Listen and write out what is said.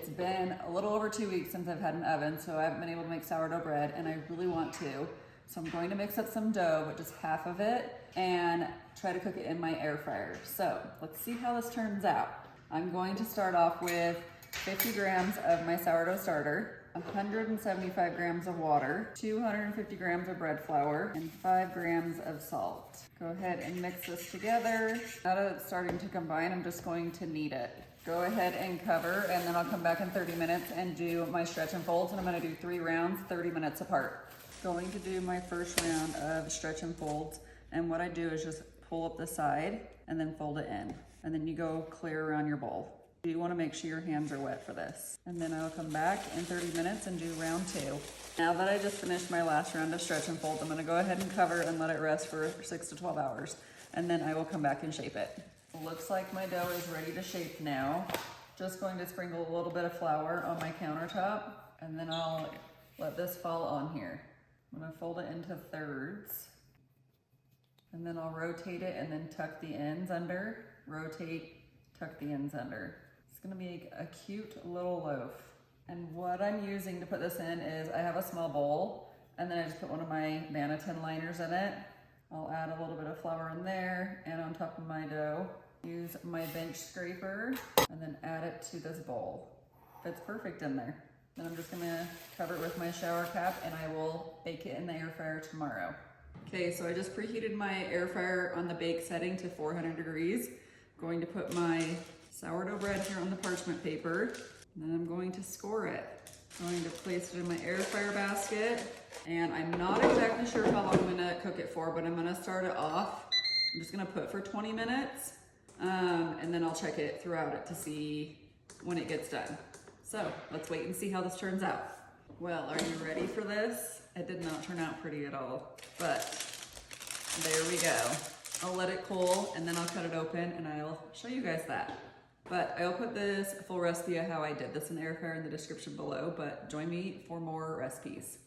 It's been a little over 2 weeks since I've had an oven, so I haven't been able to make sourdough bread, and I really want to. So I'm going to mix up some dough, but just half of it, and try to cook it in my air fryer. So let's see how this turns out. I'm going to start off with 50 grams of my sourdough starter, 175 grams of water, 250 grams of bread flour, and 5 grams of salt. Go ahead and mix this together. Now that it's starting to combine, I'm just going to knead it. Go ahead and cover, and then I'll come back in 30 minutes and do my stretch and folds, and I'm gonna do 3 rounds, 30 minutes apart. Going to do my first round of stretch and folds, and what I do is just pull up the side and then fold it in, and then you go clear around your bowl. You wanna make sure your hands are wet for this. And then I'll come back in 30 minutes and do round 2. Now that I just finished my last round of stretch and fold, I'm gonna go ahead and cover and let it rest for 6 to 12 hours, and then I will come back and shape it. Looks like my dough is ready to shape now. Just going to sprinkle a little bit of flour on my countertop, and then I'll let this fall on here. I'm gonna fold it into thirds, and then I'll rotate it and then tuck the ends under, rotate, tuck the ends under. It's gonna be a cute little loaf. And what I'm using to put this in is I have a small bowl, and then I just put one of my banneton liners in it. I'll add a little bit of flour in there and on top of my dough. Use my bench scraper and then add it to this bowl. Fits perfect in there. Then I'm just gonna cover it with my shower cap, and I will bake it in the air fryer tomorrow. Okay, so I just preheated my air fryer on the bake setting to 400 degrees. Going to put my sourdough bread here on the parchment paper, and then I'm going to score it. I'm going to place it in my air fryer basket, and I'm not exactly sure how long I'm gonna cook it for, but I'm gonna start it off. I'm just gonna put for 20 minutes, and then I'll check it throughout it to see when it gets done. So let's wait and see how this turns out. Well, are you ready for this? It did not turn out pretty at all, but there we go. I'll let it cool, and then I'll cut it open, and I'll show you guys that. But I'll put this full recipe of how I did this in the air fryer in the description below, but join me for more recipes.